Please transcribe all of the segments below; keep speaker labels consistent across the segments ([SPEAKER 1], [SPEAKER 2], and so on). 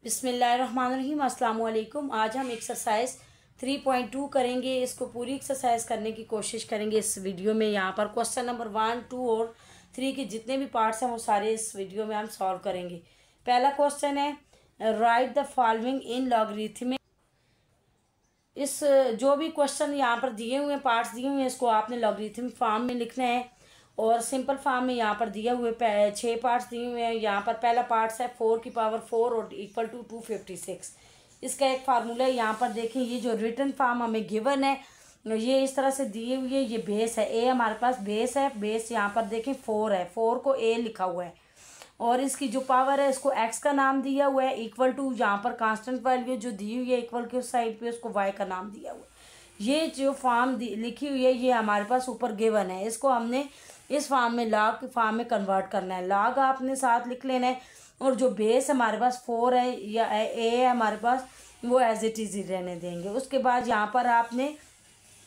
[SPEAKER 1] बिस्मिल्लाहिर्रहमानिर्रहीम अस्सलाम वालेकुम। आज हम एक्सरसाइज 3.2 करेंगे। इसको पूरी एक्सरसाइज करने की कोशिश करेंगे इस वीडियो में। यहाँ पर क्वेश्चन नंबर 1, 2 और 3 के जितने भी पार्ट्स हैं वो सारे इस वीडियो में हम सॉल्व करेंगे। पहला क्वेश्चन है right the following in logarithmic. इस जो भी क्वेश्चन यहाँ पर दिए हुए पार्ट्स दिए हुए हैं इसको आपने लॉगरिथमिक फॉर्म में लिखना है और सिंपल फॉर्म में यहाँ पर दिए हुए 6 पार्ट्स दिए हुए हैं। यहाँ पर पहला पार्ट्स है 4 की पावर 4 और इक्वल टू 256। इसका एक फार्मूला है। यहाँ पर देखें ये जो रिटन फॉर्म हमें गिवन है ये इस तरह से दिए हुए। ये बेस है, ए हमारे पास बेस है। बेस यहाँ पर देखें 4 है, 4 को ए लिखा हुआ है और इसकी जो पावर है इसको एक्स का नाम दिया हुआ है। इक्वल टू यहाँ पर कांस्टेंट वैल्यू जो दी हुई है इक्वल के उस साइड पे उसको वाई का नाम दिया हुआ है। ये जो फॉर्म लिखी हुई है ये हमारे पास ऊपर गिवन है। इसको हमने इस फॉर्म में लॉग के फॉर्म में कन्वर्ट करना है। लॉग आपने साथ लिख लेना है और जो बेस हमारे पास 4 है या ए है हमारे पास वो एज इट इज ही रहने देंगे। उसके बाद यहाँ पर आपने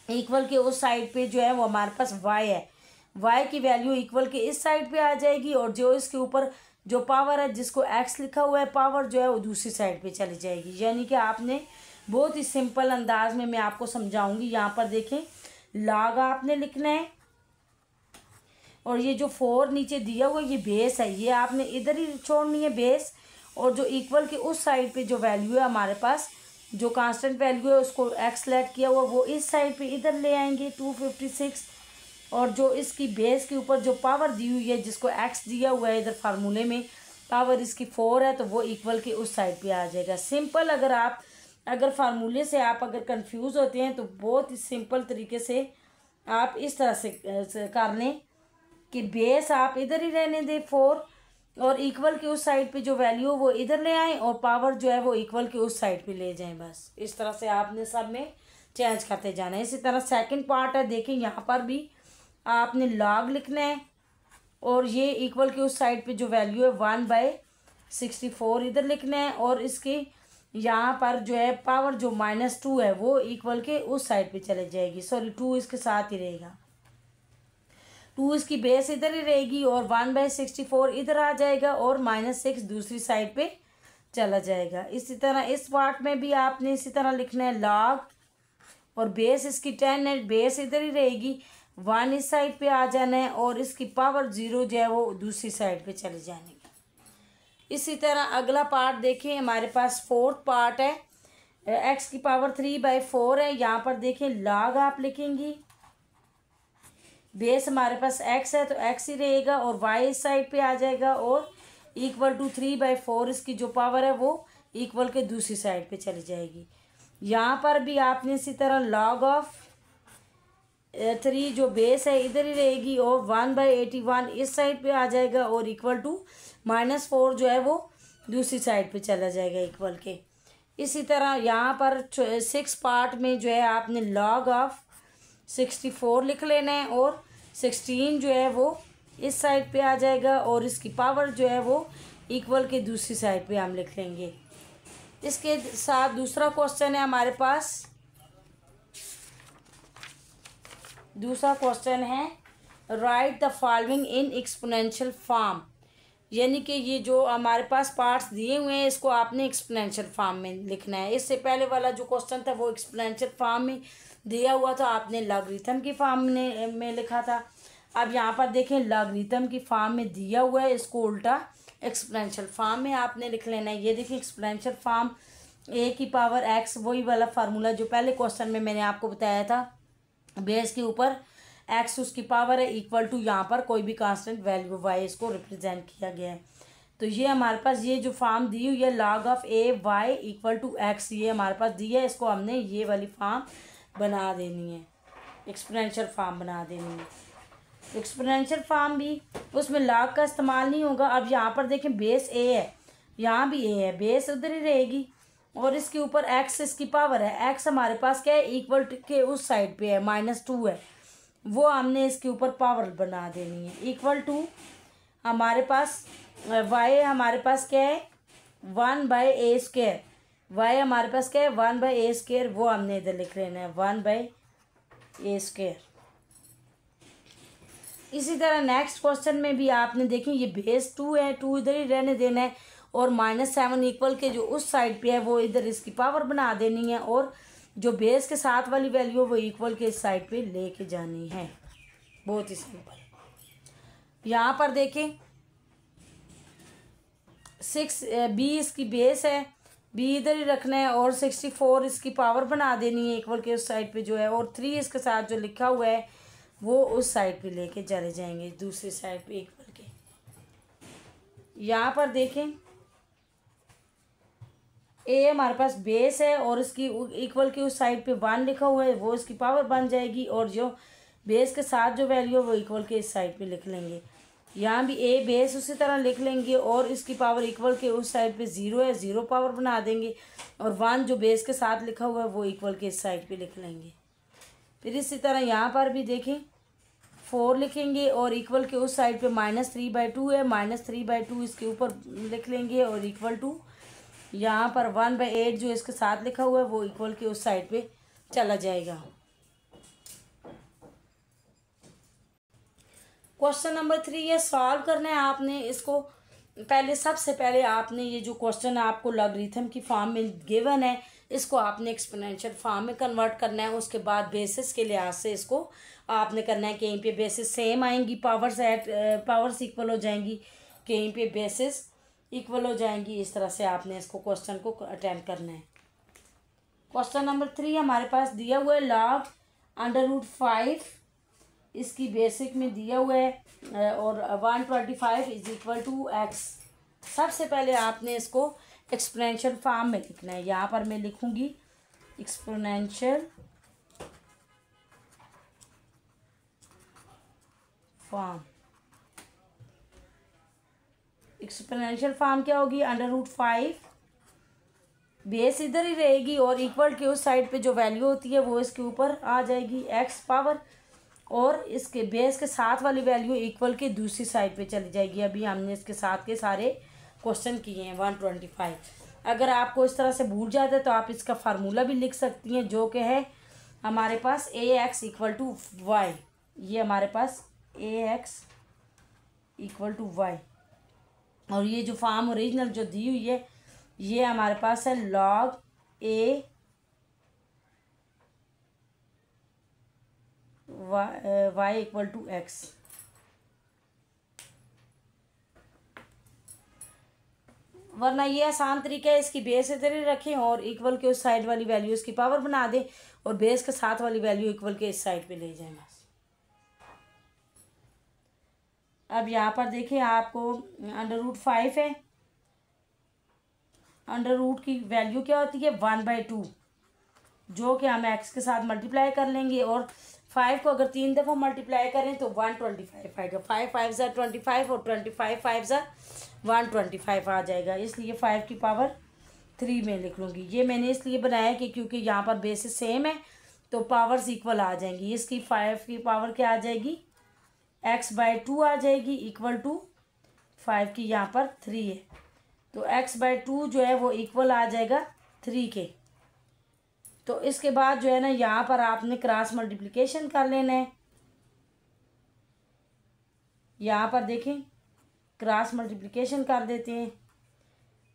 [SPEAKER 1] इक्वल के उस साइड पे जो है वो हमारे पास वाई है। वाई की वैल्यू इक्वल के इस साइड पे आ जाएगी और जो इसके ऊपर जो पावर है जिसको एक्स लिखा हुआ है पावर जो है वो दूसरी साइड पे चली जाएगी। यानी कि आपने बहुत ही सिंपल अंदाज में मैं आपको समझाऊंगी। यहाँ पर देखें लॉग आपने लिखना है और ये जो 4 नीचे दिया हुआ ये बेस है, ये आपने इधर ही छोड़नी है बेस। और जो इक्वल के उस साइड पे जो वैल्यू है हमारे पास जो कांस्टेंट वैल्यू है उसको एक्स सेलेक्ट किया हुआ वो इस साइड पे इधर ले आएंगे 256। और जो इसकी बेस के ऊपर जो पावर दी हुई है जिसको एक्स दिया हुआ है इधर फार्मूले में पावर इसकी 4 है तो वो इक्वल के उस साइड पे आ जाएगा। सिंपल अगर फार्मूले से आप अगर कंफ्यूज होते हैं तो बहुत ही सिंपल तरीके से आप इस तरह से कर लें कि बेस आप इधर ही रहने दें 4 और इक्वल के उस साइड पे जो वैल्यू वो इधर ले आएँ और पावर जो है वो इक्वल के उस साइड पे ले जाएं। बस इस तरह से आपने सब में चेंज करते जाना है। इसी तरह सेकंड पार्ट है, देखें यहाँ पर भी आपने लॉग लिखना है और ये इक्वल के उस साइड पे जो वैल्यू है 1/64 इधर लिखना है और इसकी यहाँ पर जो है पावर जो -2 है वो इक्वल के उस साइड पे चले जाएगी। सॉरी 2 इसके साथ ही रहेगा, 2 इसकी बेस इधर ही रहेगी और 1/64 इधर आ जाएगा और -6 दूसरी साइड पे चला जाएगा। इसी तरह इस पार्ट में भी आपने इसी तरह लिखना है लॉग और बेस इसकी 10 है, बेस इधर ही रहेगी, 1 इस साइड पे आ जाना है और इसकी पावर 0 जो है वो दूसरी साइड पे चले जाने। इसी तरह अगला पार्ट देखें हमारे पास 4th पार्ट है, एक्स की पावर 3/4 है। यहाँ पर देखें लॉग आप लिखेंगी, बेस हमारे पास एक्स है तो एक्स ही रहेगा और वाई इस साइड पे आ जाएगा और इक्वल टू 3/4 इसकी जो पावर है वो इक्वल के दूसरी साइड पे चली जाएगी। यहाँ पर भी आपने इसी तरह लॉग ऑफ 3 जो बेस है इधर ही रहेगी और 1/81 इस साइड पे आ जाएगा और इक्वल टू -4 जो है वो दूसरी साइड पे चला जाएगा इक्वल के। इसी तरह यहाँ पर 6 पार्ट में जो है आपने लॉग ऑफ 64 लिख लेना है और 16 जो है वो इस साइड पे आ जाएगा और इसकी पावर जो है वो इक्वल के दूसरी साइड पे हम लिख लेंगे। इसके साथ दूसरा क्वेश्चन है हमारे पास, दूसरा क्वेश्चन है right the following in exponential form. यानी कि ये जो हमारे पास पार्ट्स दिए हुए हैं इसको आपने एक्सपोनेंशियल फॉर्म में लिखना है। इससे पहले वाला जो क्वेश्चन था वो एक्सपोनेंशियल फॉर्म में दिया हुआ था, आपने लॉगरिथम की फॉर्म में लिखा था। अब यहाँ पर देखें लॉगरिथम की फॉर्म में दिया हुआ है, इसको उल्टा एक्सपोनेंशियल फॉर्म में आपने लिख लेना है। ये देखिए एक्सपोनेंशियल फॉर्म ए की पावर एक्स, वही वाला फार्मूला जो पहले क्वेश्चन में मैंने आपको बताया था। बेस के ऊपर एक्स उसकी पावर है इक्वल टू यहाँ पर कोई भी कांस्टेंट वैल्यू वाई इसको रिप्रेजेंट किया गया है। तो ये हमारे पास ये जो फॉर्म दी हुई है log of a y equal to x ये हमारे पास दी है। इसको हमने ये वाली फॉर्म बना देनी है, एक्सपोनेंशियल फॉर्म बना देनी है। एक्सपोनेंशियल फॉर्म भी उसमें लॉग का इस्तेमाल नहीं होगा। अब यहाँ पर देखें बेस ए है, यहाँ भी ए है, बेस उधर ही रहेगी और इसके ऊपर एक्स इसकी पावर है। एक्स हमारे पास क्या है इक्वल के उस साइड पे है, -2 है, वो हमने इसके ऊपर पावर बना देनी है। इक्वल टू हमारे पास वाई हमारे पास क्या है 1/a², वाई हमारे पास क्या है 1/a², वो हमने इधर लिख लेना है 1/a²। इसी तरह नेक्स्ट क्वेश्चन में भी आपने देखें ये बेस 2 है, 2 इधर ही रहने देना है और -7 इक्वल के जो उस साइड पे है वो इधर इसकी पावर बना देनी है, और जो बेस के साथ वाली वैल्यू वो इक्वल के इस साइड पे लेके जानी है। बहुत ही सिंपल। यहाँ पर देखें 6 बी इसकी बेस है, बी इधर ही रखना है, और 64 इसकी पावर बना देनी है इक्वल के उस साइड पे जो है, और 3 इसके साथ जो लिखा हुआ है वो उस साइड पे लेके चले जाएंगे दूसरी साइड पे इक्वल के। यहाँ पर देखें ए हमारे पास बेस है और इसकी इक्वल की उस साइड पे 1 लिखा हुआ है, वो इसकी पावर बन जाएगी, और जो बेस के साथ जो वैल्यू है वो इक्वल के इस साइड पे लिख लेंगे। यहाँ भी ए बेस उसी तरह लिख लेंगे, और इसकी पावर इक्वल के उस साइड पे 0 है, 0 पावर बना देंगे, और 1 जो बेस के साथ लिखा हुआ है वो इक्वल के इस साइड पे लिख लेंगे। फिर इसी तरह यहाँ पर भी देखें 4 लिखेंगे, और इक्वल के उस साइड पे -3/2 है, -3/2 इसके ऊपर लिख लेंगे, और इक्वल टू यहाँ पर 1/8 जो इसके साथ लिखा हुआ है वो इक्वल के उस साइड पे चला जाएगा। क्वेश्चन नंबर 3 ये सॉल्व करना है आपने इसको। पहले सबसे पहले आपने ये जो क्वेश्चन आपको लॉगरिथम की फॉर्म में गिवन है इसको आपने एक्सपोनेंशियल फॉर्म में कन्वर्ट करना है। उसके बाद बेसिस के लिहाज से इसको आपने करना है, कहीं पे बेसिस सेम आएंगी, पावर्स इक्वल हो जाएंगी, कहीं पे बेसिस इक्वल हो जाएंगी। इस तरह से आपने इसको क्वेश्चन को अटेम्प्ट करना है। क्वेश्चन नंबर 3 हमारे पास दिया हुआ है log √5 इसकी बेसिक में दिया हुआ है, और 125 = x। सबसे पहले आपने इसको एक्सपोनेंशियल फॉर्म में लिखना है। यहाँ पर मैं लिखूँगी एक्सपोनेंशियल फॉर्म। एक्सपोनेंशियल फॉर्म क्या होगी, √5 बेस इधर ही रहेगी, और इक्वल के उस साइड पे जो वैल्यू होती है वो इसके ऊपर आ जाएगी x पावर, और इसके बेस के साथ वाली वैल्यू इक्वल के दूसरी साइड पे चली जाएगी। अभी हमने इसके साथ के सारे क्वेश्चन किए हैं 125। अगर आपको इस तरह से भूल जाता है तो आप इसका फार्मूला भी लिख सकती हैं, जो कि है हमारे पास ax = y। ये हमारे पास ax = y, और ये जो फॉर्म ओरिजिनल जो दी हुई है ये हमारे पास है log a y = x। वरना ये आसान तरीका है, इसकी बेस इधर ही रखें और इक्वल के उस साइड वाली वैल्यू इसकी पावर बना दें, और बेस के साथ वाली वैल्यू इक्वल के इस साइड पे ले जाएं बस। अब यहाँ पर देखिए आपको √5 है, √ की वैल्यू क्या होती है 1/2, जो कि हम x के साथ मल्टीप्लाई कर लेंगे, और 5 को अगर 3 दफ़ा मल्टीप्लाई करें तो 125 आएगा। 5 5 ज़ा 25 और 25 5 ज़ा 125 आ जाएगा। इसलिए 5 की पावर 3 में लिख लूँगी। ये मैंने इसलिए बनाया कि क्योंकि यहाँ पर बेसिस सेम है तो पावर्स इक्वल आ जाएंगी। इसकी 5 की पावर क्या आ जाएगी, x/2 आ जाएगी, = 5 की यहाँ पर 3 है, तो x/2 जो है वो इक्वल आ जाएगा 3 के। तो इसके बाद जो है ना यहाँ पर आपने क्रॉस मल्टीप्लिकेशन कर लेना है। यहाँ पर देखें क्रॉस मल्टीप्लिकेशन कर देते हैं,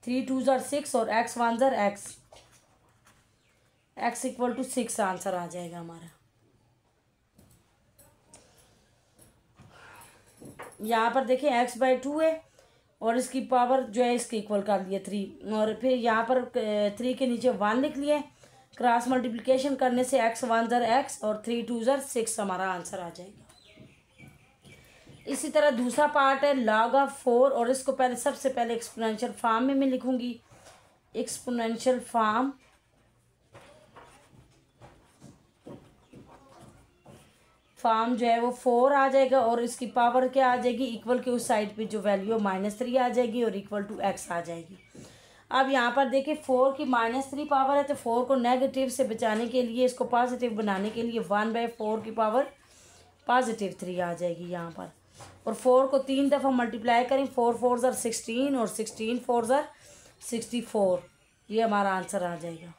[SPEAKER 1] 3 2 ज़ा 6 और x 1 ज़ा x, x = 6 आंसर आ जाएगा हमारा। यहाँ पर देखें x/2 है और इसकी पावर जो है इसके इक्वल कर दिया 3, और फिर यहाँ पर 3 के नीचे 1 लिख लिया। क्रॉस मल्टीप्लिकेशन करने से x 1 ज़ा x और 3 2 ज़ा 6 हमारा आंसर आ जाएगा। इसी तरह दूसरा पार्ट है log of 4, और इसको पहले सबसे पहले एक्सपोनेंशियल फॉर्म में मैं लिखूंगी। एक्सपोनेंशियल फॉर्म जो है वो 4 आ जाएगा, और इसकी पावर क्या आ जाएगी, इक्वल के उस साइड पे जो वैल्यू -3 आ जाएगी, और = x आ जाएगी। अब यहाँ पर देखिए 4 की -3 पावर है, तो 4 को नेगेटिव से बचाने के लिए, इसको पॉजिटिव बनाने के लिए 1/4 की पावर +3 आ जाएगी यहाँ पर। और 4 को 3 दफ़ा मल्टीप्लाई करें, 4 4 ज़ा 16 और 16 4 ज़ा 64, ये हमारा आंसर आ जाएगा।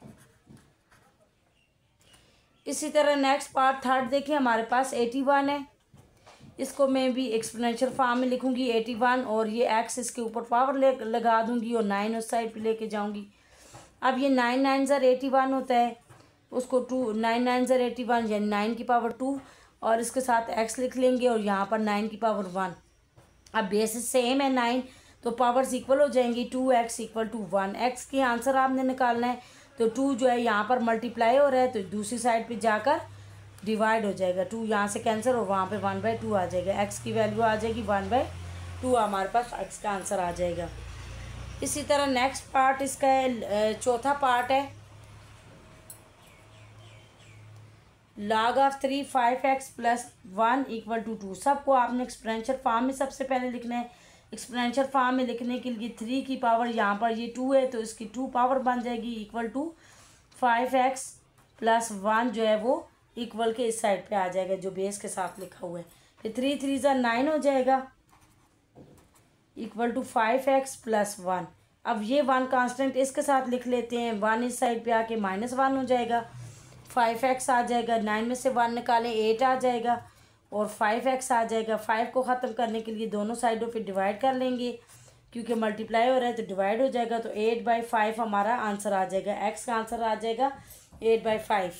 [SPEAKER 1] इसी तरह नेक्स्ट पार्ट थर्ड देखिए हमारे पास 81 है। इसको मैं भी एक्सपोनेंशियल फॉर्म में लिखूंगी 81, और ये एक्स इसके ऊपर पावर लगा दूंगी और 9 उस साइड पे लेके जाऊंगी। अब ये 9 9 ज़र 81 होता है, उसको 9 9 ज़र 81 यानी 9 की पावर 2, और इसके साथ एक्स लिख लेंगे और यहाँ पर 9 की पावर 1। अब बेसिस सेम है 9, तो पावर्स इक्वल हो जाएंगी। 2x इक्वल टू 1, एक्स की आंसर आपने निकालना है। तो 2 जो है यहाँ पर मल्टीप्लाई हो रहा है, तो दूसरी साइड पे जाकर डिवाइड हो जाएगा। 2 यहाँ से कैंसिल और वहाँ पे 1/2 आ जाएगा। एक्स की वैल्यू आ जाएगी 1/2, हमारे पास एक्स का आंसर आ जाएगा। इसी तरह नेक्स्ट पार्ट इसका है, चौथा पार्ट है log of 3 5x plus 1 equal to 2। सबको आपने एक्सपोनेंशियल फॉर्म में सबसे पहले लिखना है। एक्सपोनेंशियल फॉर्म में लिखने के लिए 3 की पावर, यहाँ पर ये 2 है तो इसकी 2 पावर बन जाएगी इक्वल टू 5x प्लस 1 जो है वो इक्वल के इस साइड पे आ जाएगा जो बेस के साथ लिखा हुआ है। फिर 3 3 ज़ा 9 हो जाएगा इक्वल टू 5x प्लस 1। अब ये 1 कांस्टेंट इसके साथ लिख लेते हैं, 1 इस साइड पे आके -1 हो जाएगा। 5x आ जाएगा, 9 में से 1 निकालें 8 आ जाएगा और 5x आ जाएगा। 5 को ख़त्म करने के लिए दोनों साइडों पे डिवाइड कर लेंगे, क्योंकि मल्टीप्लाई हो रहा है तो डिवाइड हो जाएगा। तो 8/5 हमारा आंसर आ जाएगा। x का आंसर आ जाएगा 8/5।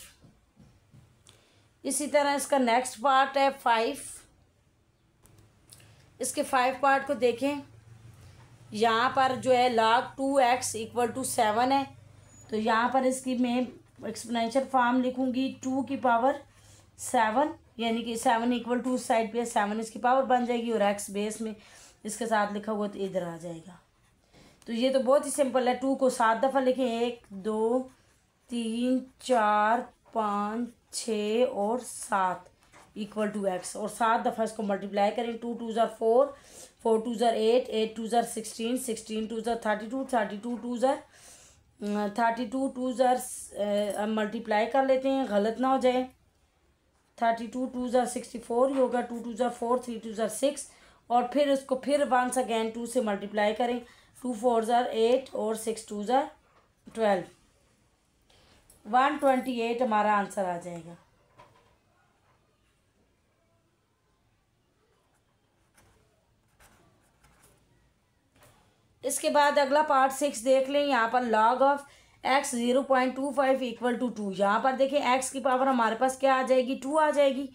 [SPEAKER 1] इसी तरह इसका नेक्स्ट पार्ट है 5। इसके 5 पार्ट को देखें। यहाँ पर जो है log 2x इक्वल टू 7 है, तो यहाँ पर इसकी मैं एक्सपोनेंशियल फॉर्म लिखूंगी 2 की पावर 7, यानी कि 7 इक्वल टू उस साइड पे 7 इसकी पावर बन जाएगी और x बेस में इसके साथ लिखा हुआ तो इधर आ जाएगा। तो ये तो बहुत ही सिंपल है। 2 को 7 दफ़ा लिखें, 1 2 3 4 5 6 और 7 इक्वल टू x, और 7 दफ़ा इसको मल्टीप्लाई करें। 2 2 ज़र 4, 4 2 ज़र 8, 8 2 ज़र 16, 16 2 ज़र 32, 32 2 ज़र 32 2 ज़र मल्टीप्लाई कर लेते हैं, गलत ना हो जाए। 32 2 ज़र 64 ही होगा। 2 2 ज़र 4, 3 2 ज़र 6, और फिर इसको फिर वंस अगेन 2 से मल्टीप्लाई करें। 2 4 ज़र 8 और 6 2 ज़र 12, 128 हमारा आंसर आ जाएगा। इसके बाद अगला पार्ट 6 देख लें। यहाँ पर log of x 0.25 equal to 2। यहाँ पर देखें x की पावर हमारे पास क्या आ जाएगी, 2 आ जाएगी,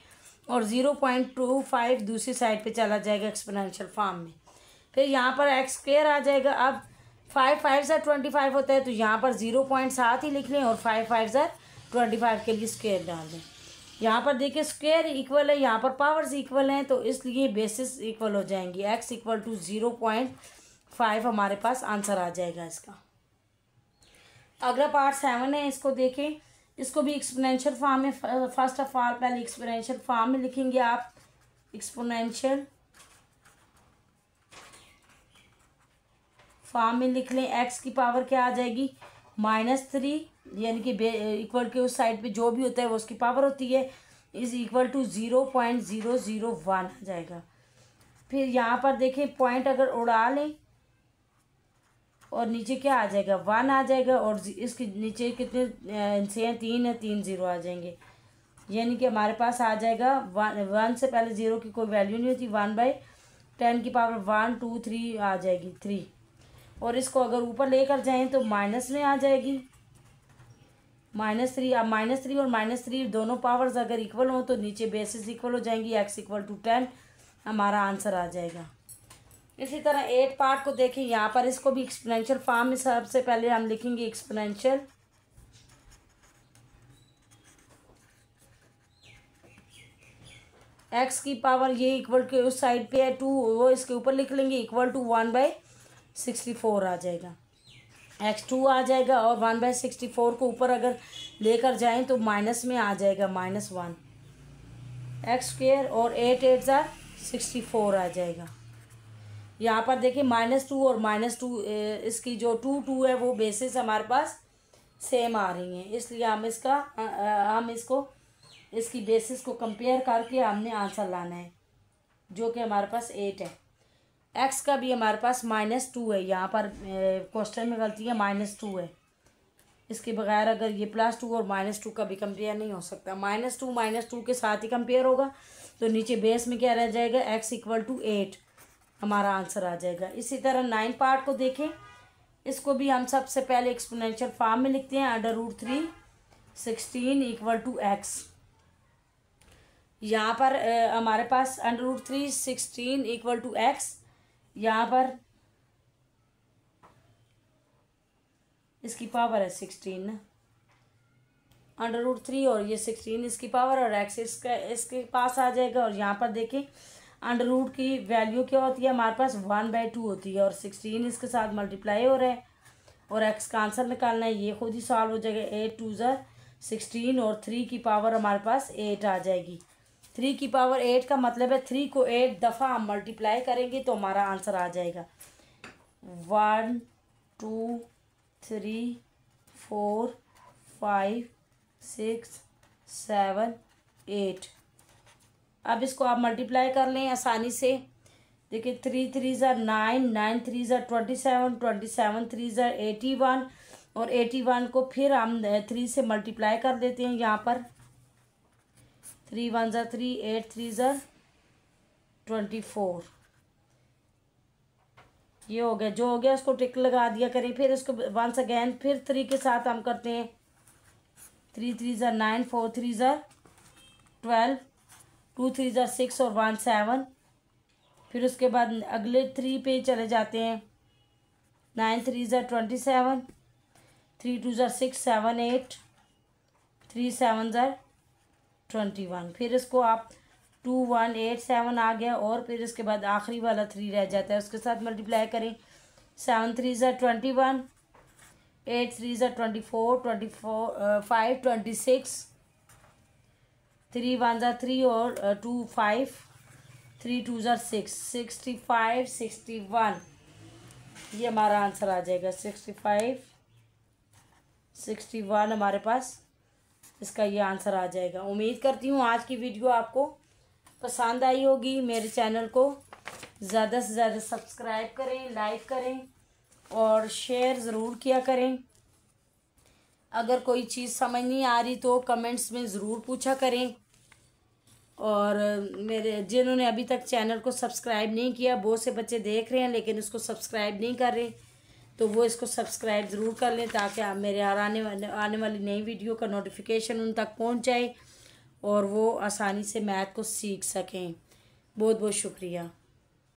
[SPEAKER 1] और 0.25 दूसरी साइड पे चला जाएगा एक्सपोनेंशियल फॉर्म में। फिर यहाँ पर x स्क्वायर आ जाएगा। अब 5 5 ज़र 25 होता है, तो यहाँ पर 0.7 ही लिख लें और 5 5 ज़र 25 के लिए स्क्वायर डाल दें। यहाँ पर देखिए स्क्वायर इक्वल है, यहाँ पर पावर्स इक्वल हैं, तो इसलिए बेसिस इक्वल हो जाएंगी। x इक्वल टू 0.5 हमारे पास आंसर आ जाएगा इसका। अगला पार्ट 7 है, इसको देखें। इसको भी एक्सपोनेंशियल फॉर्म में, फर्स्ट ऑफ ऑल पहले एक्सपोनेंशियल फॉर्म में लिखेंगे आप। एक्सपोनेंशियल फॉर्म में लिख लें। x की पावर क्या आ जाएगी, -3, यानी कि इक्वल के उस साइड पे जो भी होता है वो उसकी पावर होती है, इज इक्वल टू 0.001 आ जाएगा। फिर यहाँ पर देखें पॉइंट अगर उड़ा लें और नीचे क्या आ जाएगा, 1 आ जाएगा, और इसके नीचे कितने से हैं, 3 है, 3 0 आ जाएंगे, यानी कि हमारे पास आ जाएगा 1 से पहले 0 की कोई वैल्यू नहीं होती। 1/10 की पावर 1 2 3 आ जाएगी 3, और इसको अगर ऊपर लेकर जाएं तो माइनस में आ जाएगी -3। अब -3 और -3 दोनों पावर्स अगर इक्वल हो तो नीचे बेसिस इक्वल हो जाएंगी। x इक्वल टू 10 हमारा आंसर आ जाएगा। इसी तरह 8 पार्ट को देखें। यहाँ पर इसको भी एक्सपोनेंशियल फॉर्म में सबसे पहले हम लिखेंगे एक्सपोनेंशियल x की पावर ये इक्वल के उस साइड पे है 2, वो इसके ऊपर लिख लेंगे इक्वल टू 1/64 आ जाएगा। x2 आ जाएगा, और 1/64 को ऊपर अगर लेकर जाएं तो माइनस में आ जाएगा -1 x², और 8 8 ज़ा 64 आ जाएगा। यहाँ पर देखिए -2 और -2 इसकी जो 2 2 है वो बेसिस हमारे पास सेम आ रही हैं, इसलिए हम इसको इसकी बेसिस को कंपेयर करके हमने आंसर लाना है, जो कि हमारे पास 8 है। x का भी हमारे पास -2 है। यहाँ पर क्वेश्चन में गलती है, -2 है। इसके बगैर अगर ये +2 और -2 का भी कंपेयर नहीं हो सकता। -2 के साथ ही कंपेयर होगा, तो नीचे बेस में क्या रह जाएगा, x इक्वल टू 8 हमारा आंसर आ जाएगा। इसी तरह 9 पार्ट को देखें, इसको भी हम सबसे पहले एक्सपोनेंशियल फॉर्म में लिखते हैं। √3 16 इक्वल टू x। यहाँ पर हमारे पास √3 16 इक्वल टू x, यहाँ पर इसकी पावर है 16 ना, √3 और ये 16 इसकी पावर और x इसके पास आ जाएगा। और यहाँ पर देखें √ की वैल्यू क्या होती है हमारे पास, 1/2 होती है और 16 इसके साथ मल्टीप्लाई हो रहा है और x का आंसर निकालना है, ये खुद ही सॉल्व हो जाएगा। 8 2 16 और 3 की पावर हमारे पास 8 आ जाएगी। 3 की पावर 8 का मतलब है 3 को 8 दफ़ा हम मल्टीप्लाई करेंगे तो हमारा आंसर आ जाएगा 1 2 3 4 5 6 7 8। अब इसको आप मल्टीप्लाई कर लें आसानी से। देखिए 3 3 9, 9 3 27, 27 3 81 और 81 को फिर हम 3 से मल्टीप्लाई कर देते हैं। यहाँ पर 3 1 3, 8 3 24। ये हो गया, जो हो गया उसको टिक लगा दिया करें। फिर इसको वंस अगेन फिर 3 के साथ हम करते हैं। 3 3 9, 4 3 12, 2 3 6 और 1 7। फिर उसके बाद अगले 3 पे चले जाते हैं। 9 3 27, 3 2 6 7 8, 3 7 21। फिर इसको आप 2 1 8 7 आ गया और फिर इसके बाद आखिरी वाला 3 रह जाता है, उसके साथ मल्टीप्लाई करें। 7 3 21, 8 3 24, 5 26, 3 1 3 और 2 5, 3 2 6 65 61। ये हमारा आंसर आ जाएगा 65 61 हमारे पास इसका ये आंसर आ जाएगा। उम्मीद करती हूँ आज की वीडियो आपको पसंद आई होगी। मेरे चैनल को ज़्यादा से ज़्यादा सब्सक्राइब करें, लाइक करें और शेयर ज़रूर किया करें। अगर कोई चीज़ समझ नहीं आ रही तो कमेंट्स में ज़रूर पूछा करें। और मेरे जिन्होंने अभी तक चैनल को सब्सक्राइब नहीं किया, बहुत से बच्चे देख रहे हैं लेकिन इसको सब्सक्राइब नहीं कर रहे, तो वो इसको सब्सक्राइब ज़रूर कर लें ताकि आप मेरे आने वाली नई वीडियो का नोटिफिकेशन उन तक पहुंच जाए और वो आसानी से मैथ को सीख सकें। बहुत बहुत शुक्रिया।